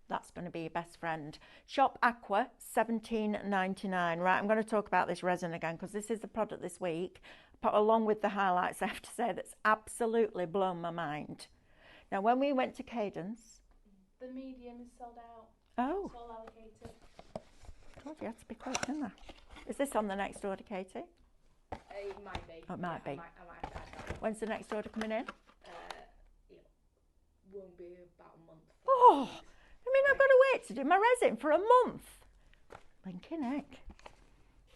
That's going to be your best friend. Shop Aqua, $17.99. Right, I'm going to talk about this resin again because this is the product this week, but along with the highlights, I have to say, that's absolutely blown my mind. Now, when we went to Cadence...
The medium is sold out.
Oh.
It's all allocated.
I told you I had to be quick, didn't I? Is this on the next order, Katie?
It might be.
Oh, it might be.
I might have to add that.
When's the next order coming in?
It won't be about a month.
Oh, I mean, I've got to wait to do my resin for a month. Blinking heck.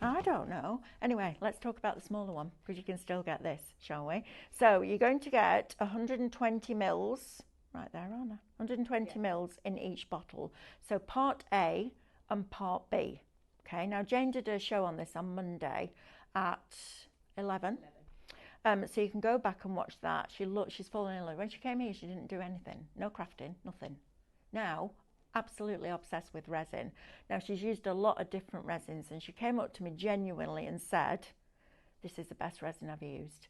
I don't know. Anyway, let's talk about the smaller one because you can still get this, shall we? So you're going to get 120 mils, right there, aren't I? 120 mils in each bottle. So part A and part B. Okay, now Jane did a show on this on Monday at 11. So you can go back and watch that. She's fallen in love. When she came here, she didn't do anything. No crafting, nothing. Now, absolutely obsessed with resin. Now, she's used a lot of different resins, and she came up to me genuinely and said, this is the best resin I've used.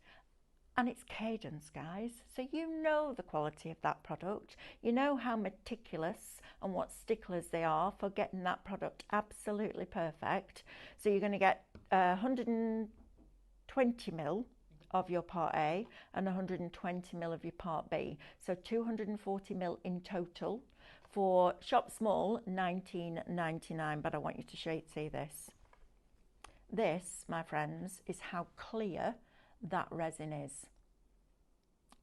And it's Cadence, guys. So you know the quality of that product. You know how meticulous and what sticklers they are for getting that product absolutely perfect. So you're going to get 120 mil of your part A and 120 mil of your part B. So 240 mil in total. For Shop Small, $19.99, but I want you to see this. This, my friends, is how clear that resin is.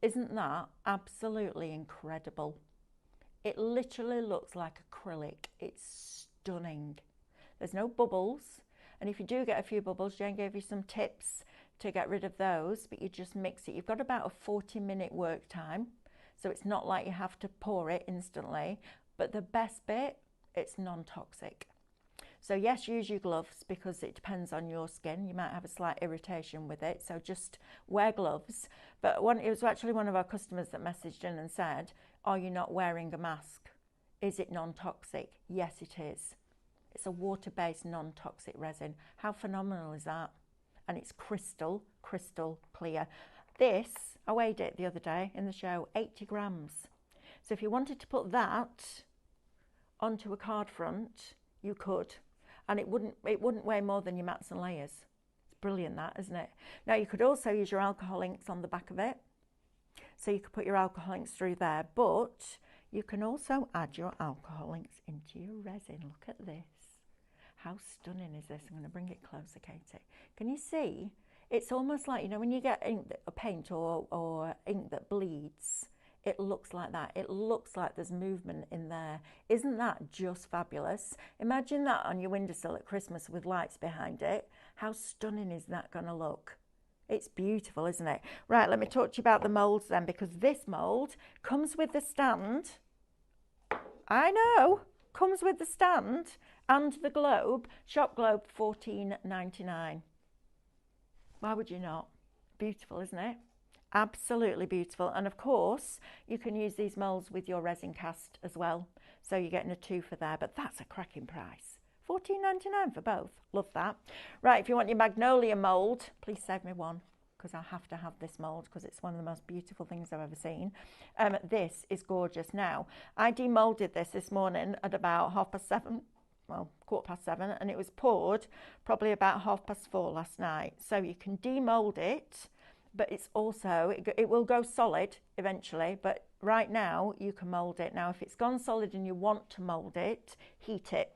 Isn't that absolutely incredible? It literally looks like acrylic. It's stunning. There's no bubbles, and if you do get a few bubbles, Jane gave you some tips to get rid of those, but you just mix it. You've got about a 40-minute work time. So it's not like you have to pour it instantly. But the best bit, it's non-toxic. So yes, use your gloves because it depends on your skin. You might have a slight irritation with it. So just wear gloves. But it was actually one of our customers that messaged in and said, are you not wearing a mask? Is it non-toxic? Yes, it is. It's a water-based non-toxic resin. How phenomenal is that? And it's crystal clear. This, I weighed it the other day in the show, 80 grams. So if you wanted to put that onto a card front, you could. And it wouldn't weigh more than your mats and layers. It's brilliant that, isn't it? Now you could also use your alcohol inks on the back of it. So you could put your alcohol inks through there, but you can also add your alcohol inks into your resin. Look at this. How stunning is this? I'm going to bring it closer, Katie. Can you see? It's almost like, you know, when you get ink, paint or ink that bleeds, it looks like that. It looks like there's movement in there. Isn't that just fabulous? Imagine that on your windowsill at Christmas with lights behind it. How stunning is that going to look? It's beautiful, isn't it? Right, let me talk to you about the moulds then, because this mould comes with the stand. I know, comes with the stand and the globe. Shop Globe, $14.99. Why would you not? Beautiful, isn't it? Absolutely beautiful. And of course, you can use these moulds with your resin cast as well. So you're getting a 2 for there, but that's a cracking price. $14.99 for both. Love that. Right, if you want your magnolia mould, please save me one because I have to have this mould because it's one of the most beautiful things I've ever seen. This is gorgeous. Now, I demoulded this morning at about 7:30. Well, 7:15, and it was poured probably about 4:30 last night. So you can demould it, but it's also, it will go solid eventually, but right now you can mould it. Now, if it's gone solid and you want to mould it, heat it.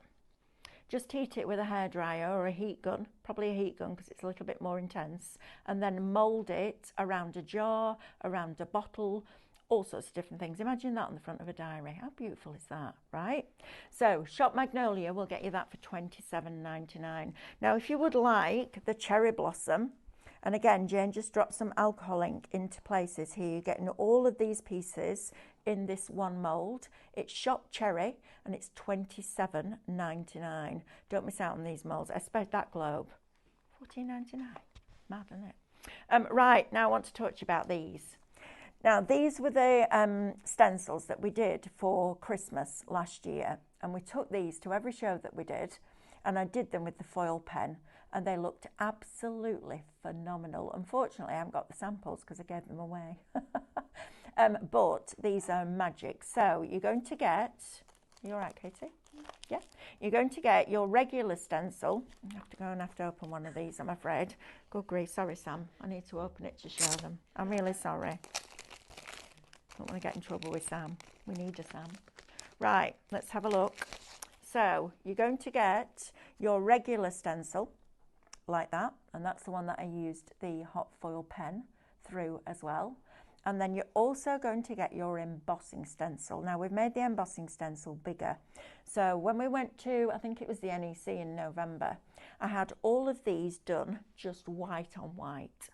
Just heat it with a hairdryer or a heat gun, probably a heat gun because it's a little bit more intense, and then mould it around a jar, around a bottle, all sorts of different things. Imagine that on the front of a diary. How beautiful is that, right? So Shop Magnolia will get you that for $27.99. Now, if you would like the cherry blossom, And again, Jane just dropped some alcohol ink into places here. You're getting all of these pieces in this one mould. It's shop cherry and it's $27.99. Don't miss out on these moulds, especially that globe. $14.99. Mad, isn't it? Right, now I want to talk to you about these. Now, these were the stencils that we did for Christmas last year. And we took these to every show that we did. And I did them with the foil pen. And they looked absolutely phenomenal. Unfortunately, I haven't got the samples because I gave them away. But these are magic. So you're going to get... You all right, Katie? Yeah. You're going to get your regular stencil. I have to go and have to open one of these, I'm afraid. Good grief. Sorry, Sam. I need to open it to show them. I'm really sorry. Don't want to get in trouble with Sam. We need a Sam. Right, let's have a look. So you're going to get your regular stencil like that. And that's the one that I used the hot foil pen through as well. And then you're also going to get your embossing stencil. Now, we've made the embossing stencil bigger. So when we went to, I think it was the NEC in November, I had all of these done just white on white.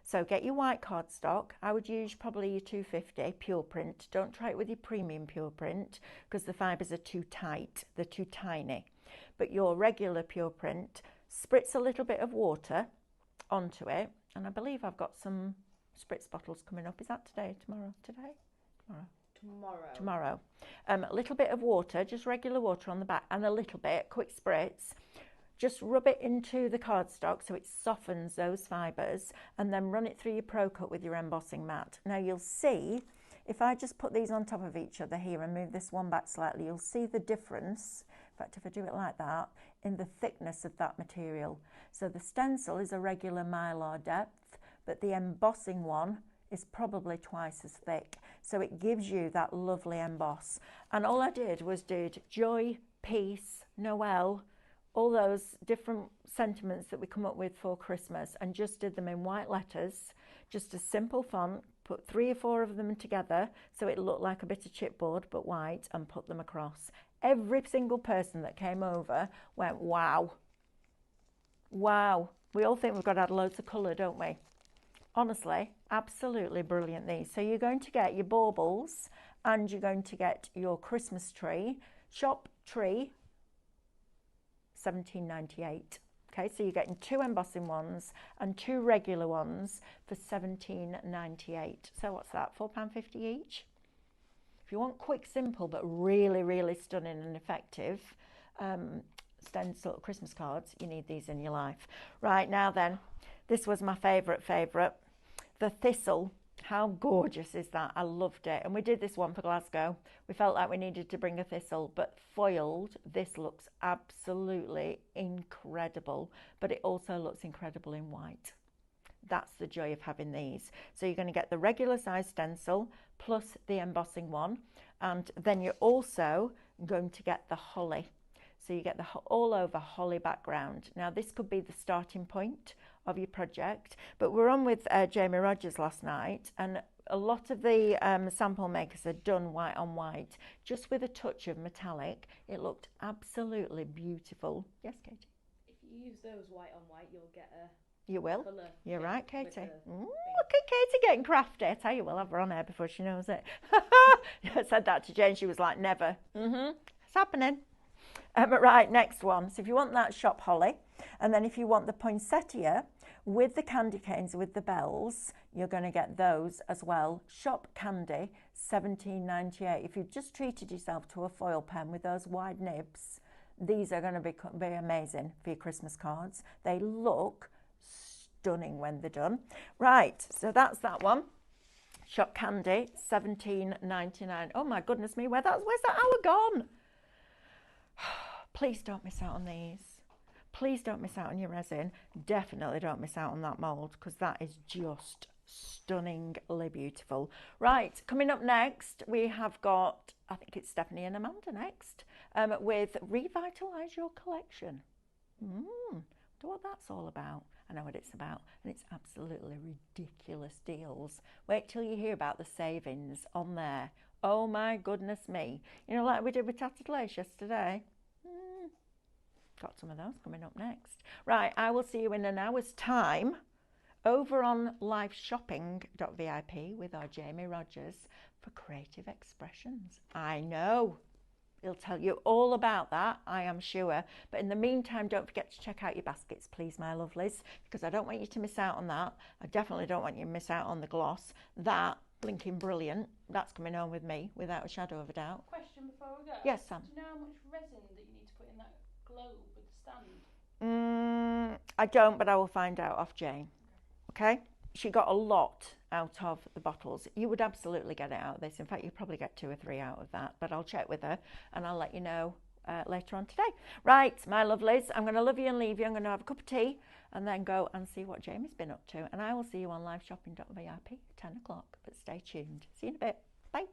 So get your white cardstock. I would use probably your 250 pure print. Don't try it with your premium pure print because the fibres are too tight. They're too tiny. But your regular pure print, spritz a little bit of water onto it. And I believe I've got some spritz bottles coming up. Is that today? Tomorrow? Today? Tomorrow. Tomorrow. A little bit of water, just regular water on the back, and a little bit, quick spritz. Just rub it into the cardstock so it softens those fibres, and then run it through your Pro Cut with your embossing mat. Now you'll see, if I just put these on top of each other here and move this one back slightly, you'll see the difference, in fact if I do it like that, in the thickness of that material. So the stencil is a regular Mylar depth, but the embossing one is probably twice as thick. So it gives you that lovely emboss. And all I did was did joy, peace, Noel, all those different sentiments that we come up with for Christmas, and just did them in white letters, just a simple font, put 3 or 4 of them together so it looked like a bit of chipboard but white, and put them across. Every single person that came over went, wow. Wow. We all think we've got to add loads of colour, don't we? Honestly, absolutely brilliant these. So you're going to get your baubles and you're going to get your Christmas tree. Shop tree, $17.98. Okay, so you're getting 2 embossing ones and 2 regular ones for $17.98. So what's that, £4.50 each? If you want quick, simple, but really, really stunning and effective stencil Christmas cards, you need these in your life. Right, now then, this was my favourite. The thistle. How gorgeous is that? I loved it. And we did this one for Glasgow. We felt like we needed to bring a thistle, but foiled, this looks absolutely incredible. But it also looks incredible in white. That's the joy of having these. So you're going to get the regular size stencil plus the embossing one. And then you're also going to get the holly. So you get the all over holly background. Now this could be the starting point of your project, but we're on with Jamie Rogers last night, and a lot of the sample makers are done white on white, just with a touch of metallic. It looked absolutely beautiful. Yes, Katie?
If you use those white on white, you'll get a
You will.
colour.
You're right, Katie.
Thing.
Look at Katie getting crafty. I tell you, we'll have her on air before she knows it. I said that to Jane. She was like, never. It's happening. Right, next one. So if you want that, shop holly. And then if you want the poinsettia with the candy canes with the bells, you're going to get those as well. Shop candy, $17.98. If you've just treated yourself to a foil pen with those wide nibs, these are going to be amazing for your Christmas cards. They look stunning when they're done. Right, so that's that one. Shop candy, $17.99. Oh my goodness me, where's that hour gone? Please don't miss out on these. Please don't miss out on your resin. Definitely don't miss out on that mould, because that is just stunningly beautiful. Right, coming up next, we have got, I think it's Stephanie and Amanda next, with Revitalise Your Collection. Wonder what that's all about. I know what it's about, and it's absolutely ridiculous deals. Wait till you hear about the savings on there. Oh my goodness me. You know, like we did with Tattered Lace yesterday. Got some of those coming up next. Right, I will see you in an hour's time over on liveshopping.vip with our Jamie Rogers for creative expressions. I know. He'll tell you all about that, I am sure. But in the meantime, don't forget to check out your baskets, please, my lovelies, because I don't want you to miss out on that. I definitely don't want you to miss out on the gloss. That, blinking brilliant, that's coming home with me, without a shadow of a doubt.
Question before we go.
Yes, Sam.
Do you know how much resin that you need to put in that globe with the stand?
I don't, but I will find out off Jane. Okay? She got a lot out of the bottles. You would absolutely get it out of this. In fact, you'd probably get 2 or 3 out of that, but I'll check with her and I'll let you know later on today. Right, my lovelies, I'm going to love you and leave you. I'm going to have a cup of tea and then go and see what Jamie's been up to. And I will see you on liveshopping.vip at 10 o'clock, but stay tuned. See you in a bit. Bye.